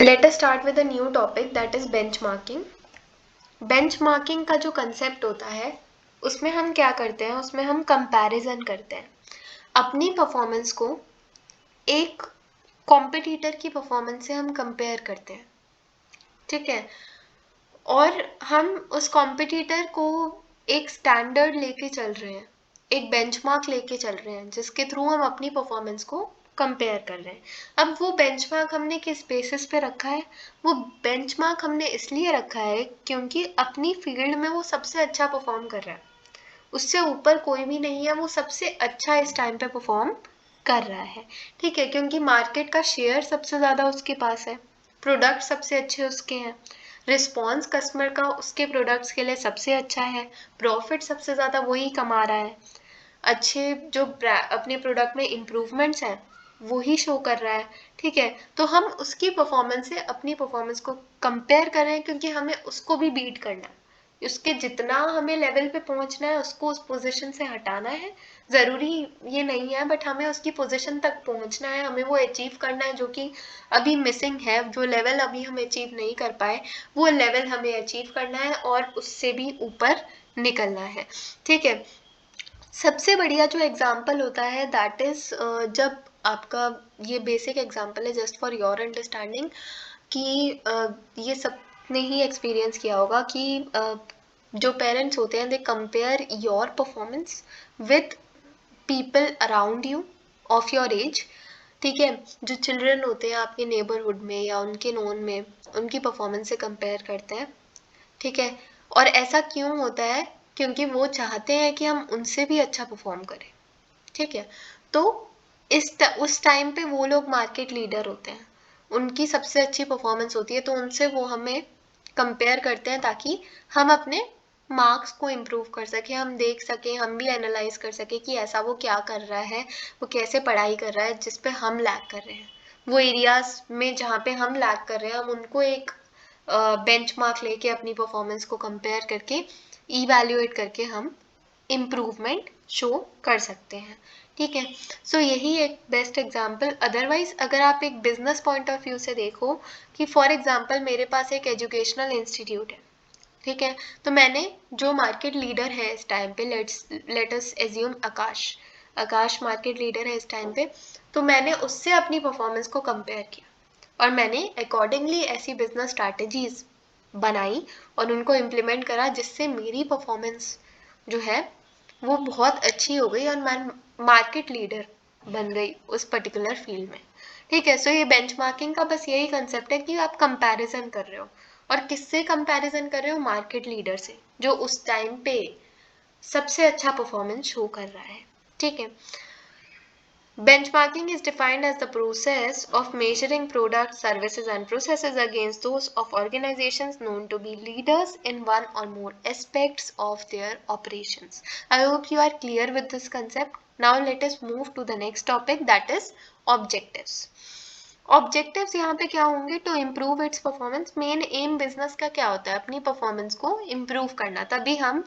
Let us start with a new topic that is benchmarking. Benchmarking का जो concept होता है उसमें हम क्या करते हैं, उसमें हम कंपैरिजन करते हैं अपनी परफॉर्मेंस को एक कॉम्पिटिटर की परफॉर्मेंस से हम कंपेयर करते हैं, ठीक है। और हम उस कॉम्पिटिटर को एक स्टैंडर्ड लेके चल रहे हैं, एक बेंचमार्क लेके चल रहे हैं जिसके थ्रू हम अपनी परफॉर्मेंस को कंपेयर कर रहे हैं। अब वो बेंचमार्क हमने किस बेसिस पे रखा है? वो बेंचमार्क हमने इसलिए रखा है क्योंकि अपनी फील्ड में वो सबसे अच्छा परफॉर्म कर रहा है, उससे ऊपर कोई भी नहीं है, वो सबसे अच्छा इस टाइम पे परफॉर्म कर रहा है, ठीक है। क्योंकि मार्केट का शेयर सबसे ज़्यादा उसके पास है, प्रोडक्ट सबसे अच्छे उसके हैं, रिस्पॉन्स कस्टमर का उसके प्रोडक्ट्स के लिए सबसे अच्छा है, प्रॉफिट सबसे ज़्यादा वही कमा रहा है, अच्छे जो अपने प्रोडक्ट में इम्प्रूवमेंट्स हैं वो ही शो कर रहा है, ठीक है। तो हम उसकी परफॉर्मेंस से अपनी परफॉर्मेंस को कंपेयर कर रहे हैं क्योंकि हमें उसको भी बीट करना है, उसके जितना हमें लेवल पे पहुंचना है उसको उस पोजीशन से हटाना है। ज़रूरी ये नहीं है बट हमें उसकी पोजीशन तक पहुंचना है, हमें वो अचीव करना है जो कि अभी मिसिंग है, जो लेवल अभी हम अचीव नहीं कर पाए वो लेवल हमें अचीव करना है और उससे भी ऊपर निकलना है, ठीक है। सबसे बढ़िया जो एग्जाम्पल होता है दैट इज जब आपका, ये बेसिक एग्जाम्पल है जस्ट फॉर योर अंडरस्टैंडिंग कि ये सबने ही एक्सपीरियंस किया होगा कि जो पेरेंट्स होते हैं they compare your performance with people around you of your age, ठीक है। जो चिल्ड्रन होते हैं आपके नेबरहुड में या उनके नोन में उनकी परफॉर्मेंस से कंपेयर करते हैं, ठीक है। और ऐसा क्यों होता है? क्योंकि वो चाहते हैं कि हम उनसे भी अच्छा परफॉर्म करें, ठीक है। तो उस टाइम पे वो लोग मार्केट लीडर होते हैं, उनकी सबसे अच्छी परफॉर्मेंस होती है तो उनसे वो हमें कंपेयर करते हैं ताकि हम अपने मार्क्स को इम्प्रूव कर सकें, हम देख सकें, हम भी एनालाइज कर सकें कि ऐसा वो क्या कर रहा है, वो कैसे पढ़ाई कर रहा है जिस पे हम लैग कर रहे हैं, वो एरियाज में जहाँ पे हम लैग कर रहे हैं हम उनको एक बेंचमार्क लेके अपनी परफॉर्मेंस को कंपेयर करके इवैल्यूएट करके हम इम्प्रूवमेंट शो कर सकते हैं, ठीक है। सो यही एक बेस्ट एग्जांपल। अदरवाइज अगर आप एक बिजनेस पॉइंट ऑफ व्यू से देखो कि फॉर एग्जांपल मेरे पास एक एजुकेशनल इंस्टीट्यूट है, ठीक है। तो मैंने जो मार्केट लीडर है इस टाइम पे, लेट अस एज्यूम आकाश, आकाश मार्केट लीडर है इस टाइम पे, तो मैंने उससे अपनी परफॉर्मेंस को कंपेयर किया और मैंने अकॉर्डिंगली ऐसी बिजनेस स्ट्रैटेजीज बनाई और उनको इम्प्लीमेंट करा जिससे मेरी परफॉर्मेंस जो है वो बहुत अच्छी हो गई और मैं मार्केट लीडर बन गई उस पर्टिकुलर फील्ड में, ठीक है। सो ये बेंचमार्किंग का बस यही कंसेप्ट है कि आप कंपैरिजन कर रहे हो, और किससे कंपैरिजन कर रहे हो? मार्केट लीडर से जो उस टाइम पे सबसे अच्छा परफॉर्मेंस शो कर रहा है, ठीक है। Benchmarking is defined as the process of measuring products, services, and processes against those of organizations known to be leaders in one or more aspects of their operations. I hope you are clear with this concept. Now let us move to the next topic, that is objectives. Objectives यहाँ पे क्या होंगे? To improve its performance. Main aim business का क्या होता है? अपनी performance को इम्प्रूव करना, तभी हम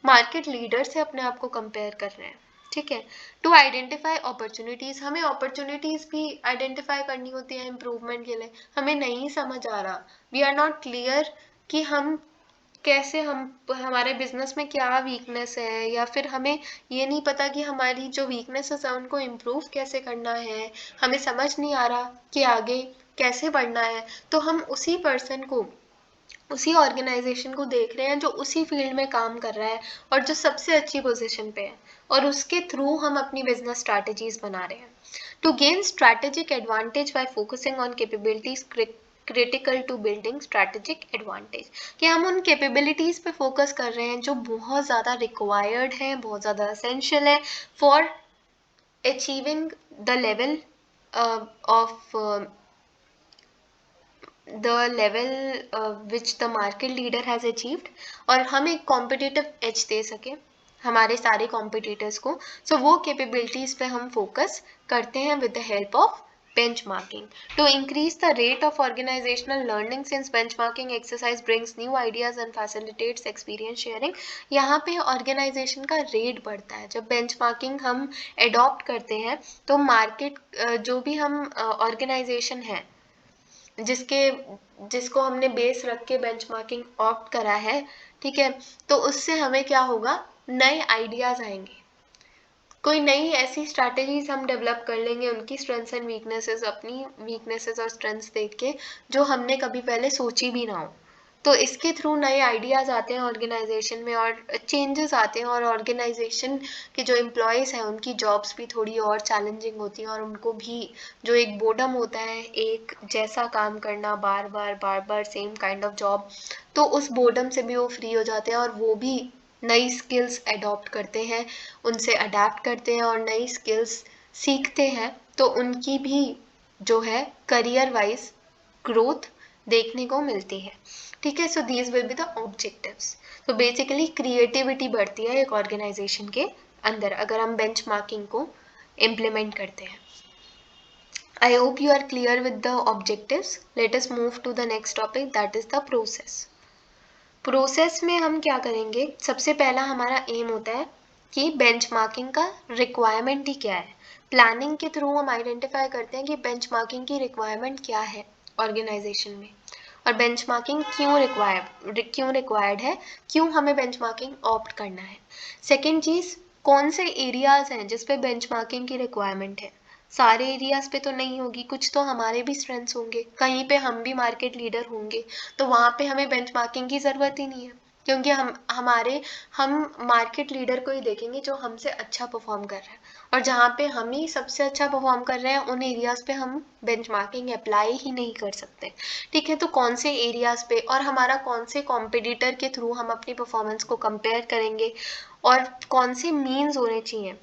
मार्केट लीडर से अपने आप को कंपेयर कर रहे हैं, ठीक है। टू आइडेंटिफाई अपॉर्चुनिटीज, हमें अपॉर्चुनिटीज भी आइडेंटिफाई करनी होती है इम्प्रूवमेंट के लिए। हमें नहीं समझ आ रहा, वी आर नॉट क्लियर कि हम कैसे, हम हमारे बिजनेस में क्या वीकनेस है, या फिर हमें ये नहीं पता कि हमारी जो वीकनेसेस है उनको इम्प्रूव कैसे करना है, हमें समझ नहीं आ रहा कि आगे कैसे बढ़ना है। तो हम उसी पर्सन को, उसी ऑर्गेनाइजेशन को देख रहे हैं जो उसी फील्ड में काम कर रहा है और जो सबसे अच्छी पोजीशन पे है, और उसके थ्रू हम अपनी बिजनेस स्ट्रैटेजीज बना रहे हैं। To gain strategic advantage by focusing on capabilities critical to building strategic advantage, कि हम उन कैपेबिलिटीज पे फोकस कर रहे हैं जो बहुत ज़्यादा रिक्वायर्ड है, बहुत ज़्यादा असेंशियल है for achieving the level of the level which the market leader has achieved, और हम एक competitive edge दे सके हमारे सारे competitors को। So वो capabilities पे हम focus करते हैं with the help of benchmarking. To increase the rate of organizational learning, since benchmarking exercise brings new ideas and facilitates experience sharing, यहाँ पे organization का rate बढ़ता है। जब benchmarking हम adopt करते हैं तो market जो भी हम organization है जिसको हमने बेस रख के बेंचमार्किंग ऑप्ट करा है, ठीक है, तो उससे हमें क्या होगा, नए आइडियाज आएंगे, कोई नई ऐसी स्ट्रैटेजीज हम डेवलप कर लेंगे उनकी स्ट्रेंथ्स एंड वीकनेसेस, अपनी वीकनेसेस और स्ट्रेंथ्स देख के, जो हमने कभी पहले सोची भी ना हो। तो इसके थ्रू नए आइडियाज आते हैं ऑर्गेनाइजेशन में और चेंजेस आते हैं, और ऑर्गेनाइजेशन के जो एम्प्लॉयज़ हैं उनकी जॉब्स भी थोड़ी और चैलेंजिंग होती हैं, और उनको भी जो एक बोर्डम होता है, एक जैसा काम करना, बार बार सेम काइंड ऑफ जॉब, तो उस बोर्डम से भी वो फ्री हो जाते हैं और वो भी नई स्किल्स अडॉप्ट करते हैं, उनसे अडेप्ट करते हैं और नई स्किल्स सीखते हैं, तो उनकी भी जो है करियर वाइज ग्रोथ देखने को मिलती है, ठीक है। So these will be the objectives. तो बेसिकली क्रिएटिविटी बढ़ती है एक ऑर्गेनाइजेशन के अंदर अगर हम बेंचमार्किंग को इम्प्लीमेंट करते हैं। I hope you are clear with the objectives. Let us move to the next topic, that is the process. Process में हम क्या करेंगे, सबसे पहला हमारा एम होता है कि बेंचमार्किंग का रिक्वायरमेंट ही क्या है। प्लानिंग के थ्रू हम आइडेंटिफाई करते हैं कि बेंचमार्किंग की रिक्वायरमेंट क्या है ऑर्गेनाइजेशन में, और बेंचमार्किंग क्यों रिक्वायर्ड है, क्यों हमें बेंचमार्किंग ऑप्ट करना है। सेकेंड चीज़, कौन से एरियाज हैं जिस पे बेंचमार्किंग की रिक्वायरमेंट है। सारे एरियाज पे तो नहीं होगी, कुछ तो हमारे भी स्ट्रेंथ्स होंगे, कहीं पे हम भी मार्केट लीडर होंगे, तो वहाँ पे हमें बेंचमार्किंग की ज़रूरत ही नहीं है, क्योंकि हम मार्केट लीडर को ही देखेंगे जो हमसे अच्छा परफॉर्म कर रहा है, और जहाँ पे हम ही सबसे अच्छा परफॉर्म कर रहे हैं उन एरियाज पे हम बेंचमार्किंग अप्लाई ही नहीं कर सकते, ठीक है। तो कौन से एरियाज पे और हमारा कौन से कॉम्पिटिटर के थ्रू हम अपनी परफॉर्मेंस को कंपेयर करेंगे, और कौन से मीन्स होने चाहिए,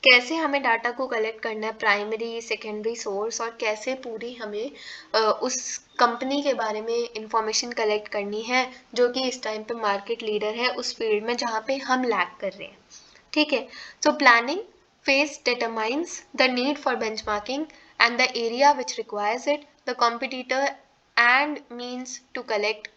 कैसे हमें डाटा को कलेक्ट करना है, प्राइमरी सेकेंडरी सोर्स, और कैसे पूरी हमें उस कंपनी के बारे में इंफॉर्मेशन कलेक्ट करनी है जो कि इस टाइम पे मार्केट लीडर है उस फील्ड में जहाँ पे हम लैग कर रहे हैं, ठीक है। So planning phase determines the need for benchmarking and the area which requires it. The competitor and means to collect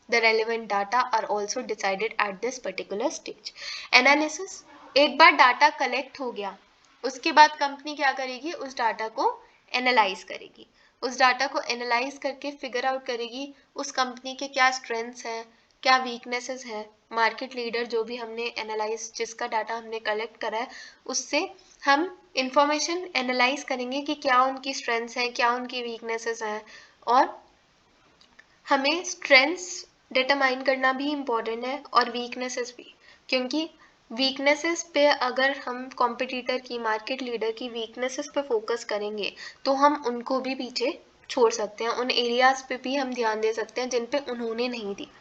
the relevant data are also decided at this particular stage. Analysis, एक बार data collect हो गया उसके बाद company क्या करेगी, उस data को analyse करेगी, उस डाटा को एनालाइज करके फिगर आउट करेगी उस कंपनी के क्या स्ट्रेंथ्स हैं, क्या वीकनेसेस है। मार्केट लीडर जो भी हमने एनालाइज, जिसका डाटा हमने कलेक्ट करा है, उससे हम इंफॉर्मेशन एनालाइज करेंगे कि क्या उनकी स्ट्रेंथ्स हैं, क्या उनकी वीकनेसेस हैं, और हमें स्ट्रेंथ्स डिटरमाइन करना भी इम्पोर्टेंट है और वीकनेसेस भी, क्योंकि वीकनेसेस पे अगर हम कॉम्पिटिटर की, मार्केट लीडर की वीकनेसेस पे फोकस करेंगे तो हम उनको भी पीछे छोड़ सकते हैं, उन एरियाज पे भी हम ध्यान दे सकते हैं जिन पे उन्होंने नहीं दिया,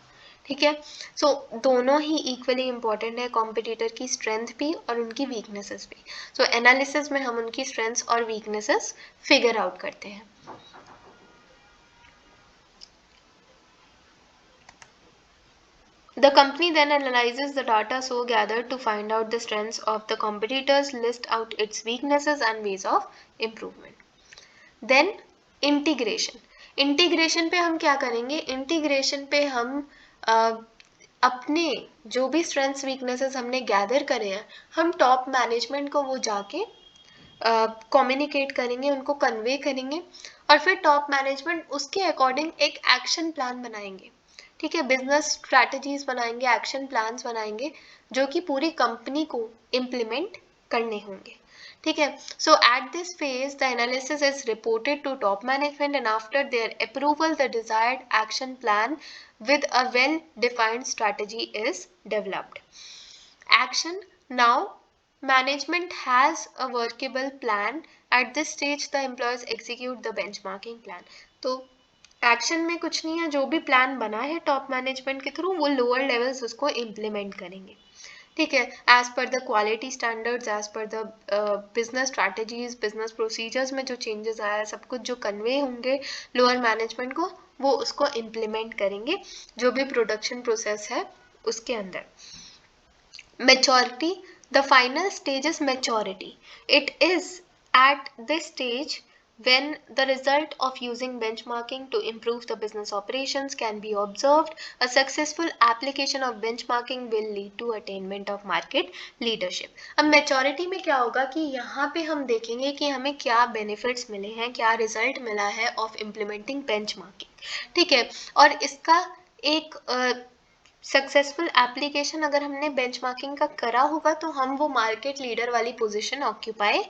ठीक है। सो दोनों ही इक्वली इम्पॉर्टेंट है, कॉम्पिटिटर की स्ट्रेंथ भी और उनकी वीकनेसेस भी। सो एनालिसिस में हम उनकी स्ट्रेंथ्स और वीकनेसेस फिगर आउट करते हैं। The company then analyzes the data so gathered to find out the strengths of the competitors, list out its weaknesses and ways of improvement. Then integration. Integration पे हम क्या करेंगे, integration पे हम अपने जो भी स्ट्रेंथ्स वीकनेसेस हमने गैदर करे हैं, हम टॉप मैनेजमेंट को वो जाके कम्युनिकेट करेंगे, उनको कन्वे करेंगे, और फिर टॉप मैनेजमेंट उसके अकॉर्डिंग एक एक्शन प्लान बनाएंगे, ठीक है। बिजनेस स्ट्रैटेजीज बनाएंगे, एक्शन प्लान्स बनाएंगे जो कि पूरी कंपनी को इम्प्लीमेंट करने होंगे, ठीक है। So at this phase the analysis is reported to top management and after their approval the desired action plan with a well defined strategy is developed. Action. Now management has a workable plan. At this stage the employees execute the benchmarking plan. तो action में कुछ नहीं है, जो भी plan बना है top management के थ्रू वो लोअर लेवल्स उसको इम्प्लीमेंट करेंगे, ठीक है, as per the quality standards, as per the business strategies, business procedures में जो चेंजेस आया है, सब कुछ जो कन्वे होंगे लोअर मैनेजमेंट को, वो उसको इम्प्लीमेंट करेंगे जो भी प्रोडक्शन प्रोसेस है उसके अंदर। Maturity, the final stage is maturity. It is at this stage When the result of using benchmarking to improve the business operations can be observed, a successful application of benchmarking will lead to attainment of market leadership. अब maturity में क्या होगा कि यहाँ पे हम देखेंगे कि हमें क्या benefits मिले हैं, क्या result मिला है of implementing benchmarking, ठीक है। और इसका एक सक्सेसफुल एप्लीकेशन अगर हमने बेंचमार्किंग का करा होगा तो हम वो मार्केट लीडर वाली पोजीशन ऑक्यूपाई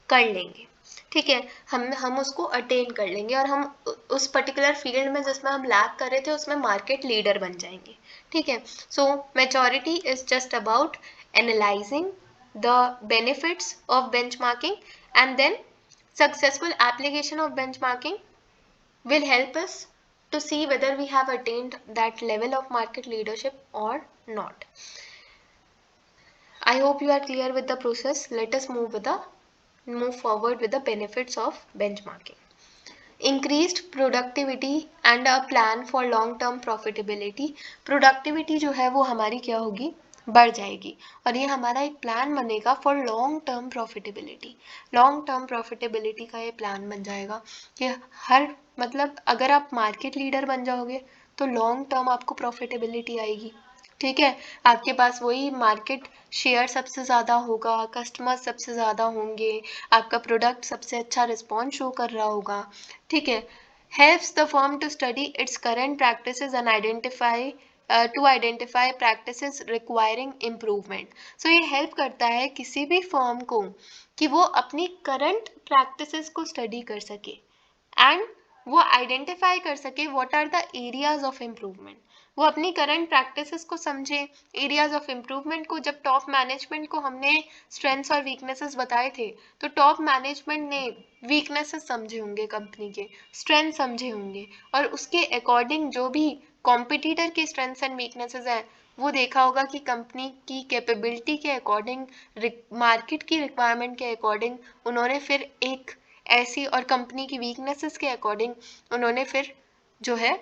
कर लेंगे, ठीक है। हम उसको अटेन कर लेंगे और हम उस पर्टिकुलर फील्ड में जिसमें हम लैक कर रहे थे उसमें मार्केट लीडर बन जाएंगे, ठीक है। So maturity is just about analysing the benefits of benchmarking and then successful application of benchmarking will help us to see whether we have attained that level of market leadership or not. I hope you are clear with the process. Let us move forward with the benefits of benchmarking. Increased productivity and a plan for long term profitability. Productivity जो है वो हमारी क्या होगी, बढ़ जाएगी और ये हमारा एक प्लान बनेगा for long term profitability. Long term profitability का ये प्लान बन जाएगा कि हर मतलब अगर आप मार्केट लीडर बन जाओगे तो लॉन्ग टर्म आपको प्रॉफिटेबिलिटी आएगी, ठीक है। आपके पास वही मार्केट शेयर सबसे ज़्यादा होगा, कस्टमर सबसे ज़्यादा होंगे, आपका प्रोडक्ट सबसे अच्छा रिस्पॉन्स शो कर रहा होगा, ठीक है। Helps the firm to study its current practices and identify to identify practices requiring improvement. So ये हेल्प करता है किसी भी फर्म को कि वो अपनी करंट प्रैक्टिसेस को स्टडी कर सके एंड वो आइडेंटिफाई कर सके what are the areas of improvement. वो अपनी करंट प्रैक्टिसेस को समझे, एरियाज ऑफ इम्प्रूवमेंट को। जब टॉप मैनेजमेंट को हमने स्ट्रेंथ्स और वीकनेसेस बताए थे तो टॉप मैनेजमेंट ने वीकनेसेस समझे होंगे कंपनी के, स्ट्रेंथ समझे होंगे और उसके अकॉर्डिंग जो भी कॉम्पिटिटर के स्ट्रेंथ्स एंड वीकनेसेस हैं वो देखा होगा कि कंपनी की कैपेबिलिटी के अकॉर्डिंग, मार्केट की रिक्वायरमेंट के अकॉर्डिंग उन्होंने फिर एक ऐसी और कंपनी की वीकनेसेस के अकॉर्डिंग उन्होंने फिर जो है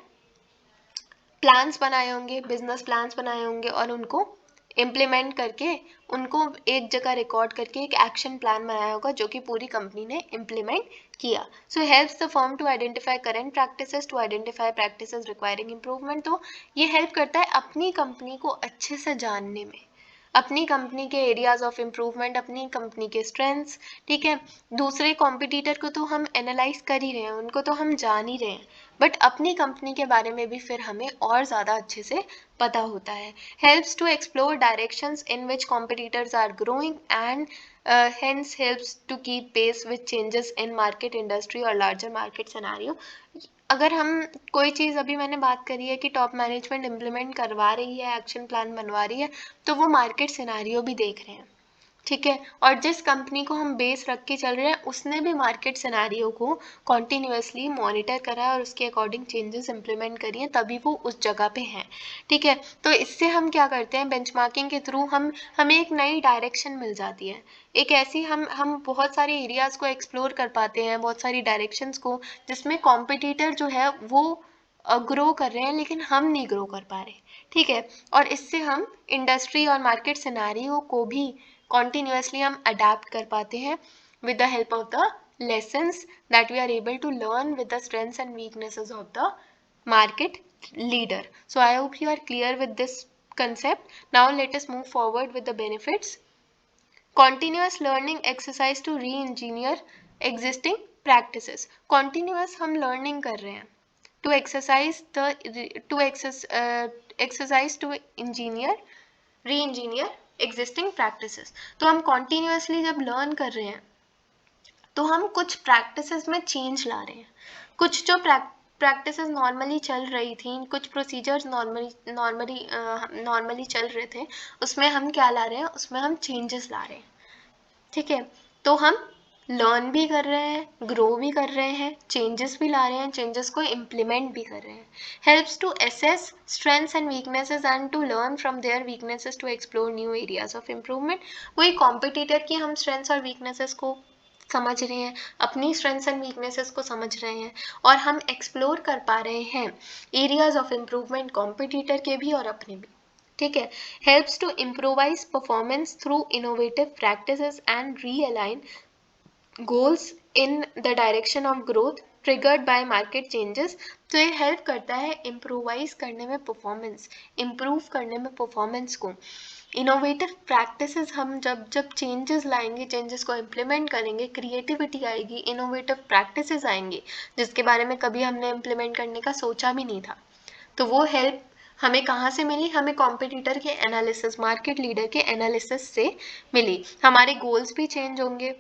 प्लान्स बनाए होंगे, बिजनेस प्लान्स बनाए होंगे और उनको इम्प्लीमेंट करके उनको एक जगह रिकॉर्ड करके एक एक्शन प्लान बनाया होगा जो कि पूरी कंपनी ने इम्प्लीमेंट किया। So helps the firm to identify current practices, to identify practices requiring improvement. तो ये हेल्प करता है अपनी कंपनी को अच्छे से जानने में, अपनी कंपनी के एरियाज ऑफ इम्प्रूवमेंट, अपनी कंपनी के स्ट्रेंथ्स, ठीक है। दूसरे कॉम्पिटिटर को तो हम एनालाइज कर ही रहे हैं, उनको तो हम जान ही रहे हैं, बट अपनी कंपनी के बारे में भी फिर हमें और ज़्यादा अच्छे से पता होता है। Helps to explore directions in which competitors are growing and hence helps to keep pace with changes in market industry और larger market scenario। अगर हम कोई चीज़, अभी मैंने बात करी है कि टॉप मैनेजमेंट इम्प्लीमेंट करवा रही है, एक्शन प्लान बनवा रही है, तो वो मार्केट सिनारियो भी देख रहे हैं, ठीक है। और जिस कंपनी को हम बेस रख के चल रहे हैं उसने भी मार्केट सिनारियो को कॉन्टिन्यूसली मॉनिटर करा है और उसके अकॉर्डिंग चेंजेस इंप्लीमेंट करी हैं, तभी वो उस जगह पे हैं, ठीक है। तो इससे हम क्या करते हैं, बेंचमार्किंग के थ्रू हमें एक नई डायरेक्शन मिल जाती है, एक ऐसी हम बहुत सारे एरियाज़ को एक्सप्लोर कर पाते हैं, बहुत सारी डायरेक्शंस को जिसमें कॉम्पिटिटर जो है वो ग्रो कर रहे हैं लेकिन हम नहीं ग्रो कर पा रहे, ठीक है। और इससे हम इंडस्ट्री और मार्केट सिनारियो को भी continuously हम adapt कर पाते हैं with the help of the lessons that we are able to learn with the strengths and weaknesses of the market leader. So I hope you are clear with this concept. Now let us move forward with the benefits. Continuous learning exercise to re-engineer existing practices. Continuous हम learning कर रहे हैं to exercise to engineer re-engineer existing practices। तो हम continuously जब learn कर रहे हैं तो हम कुछ practices में change ला रहे हैं, कुछ जो practices normally चल रही थी, कुछ procedures normally चल रहे थे उसमें हम क्या ला रहे हैं, उसमें हम changes ला रहे हैं, ठीक है। तो हम लर्न भी कर रहे हैं, ग्रो भी कर रहे हैं, चेंजेस भी ला रहे हैं, चेंजेस को इम्प्लीमेंट भी कर रहे हैं। Helps to assess strengths and weaknesses and to learn from their weaknesses to explore new areas of improvement. वही कॉम्पिटिटर की हम स्ट्रेंथ्स और वीकनेसेस को समझ रहे हैं, अपनी स्ट्रेंथ्स एंड वीकनेसेस को समझ रहे हैं और हम एक्सप्लोर कर पा रहे हैं एरियाज ऑफ इम्प्रूवमेंट कॉम्पिटिटर के भी और अपने भी, ठीक है। Helps to improvise performance through innovative practices and realign goals in the direction of growth triggered by market changes. तो ये हेल्प करता है इम्प्रोवाइज करने में परफॉर्मेंस, इम्प्रूव करने में परफॉर्मेंस को। इनोवेटिव प्रैक्टिसेस, हम जब जब चेंजेस लाएंगे, चेंजेस को इम्प्लीमेंट करेंगे, क्रिएटिविटी आएगी, इनोवेटिव प्रैक्टिसेस आएंगी जिसके बारे में कभी हमने इम्प्लीमेंट करने का सोचा भी नहीं था। तो वो हेल्प हमें कहाँ से मिली? हमें कॉम्पिटिटर के एनालिसिस, मार्केट लीडर के एनालिसिस से मिली। हमारे गोल्स भी चेंज होंगे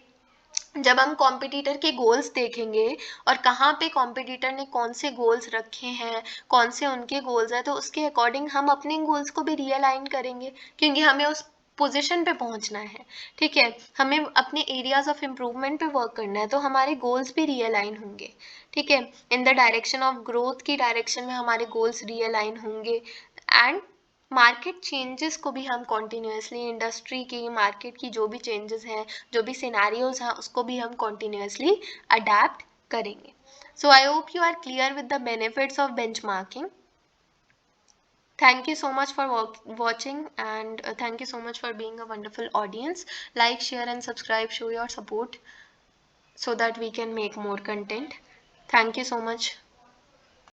जब हम कॉम्पिटिटर के गोल्स देखेंगे और कहाँ पे कॉम्पिटिटर ने कौन से गोल्स रखे हैं, कौन से उनके गोल्स हैं, तो उसके अकॉर्डिंग हम अपने गोल्स को भी रियलाइन करेंगे, क्योंकि हमें उस पोजीशन पे पहुंचना है। ठीक है, हमें अपने एरियाज ऑफ इम्प्रूवमेंट पे वर्क करना है, तो हमारे गोल्स भी रियलाइन होंगे। ठीक है, इन द डायरेक्शन ऑफ ग्रोथ की डायरेक्शन में हमारे गोल्स रियलाइन होंगे। एंड मार्केट चेंजेस को भी हम कॉन्टिन्यूसली, इंडस्ट्री की, मार्केट की जो भी चेंजेस हैं, जो भी सिनेरियोज हैं, उसको भी हम कॉन्टिन्यूसली अडेप्ट करेंगे। So I hope you are clear with the benefits of benchmarking. Thank you so much for watching, and thank you so much for being a wonderful audience. Like, share and subscribe, show your support so that we can make more content. Thank you so much.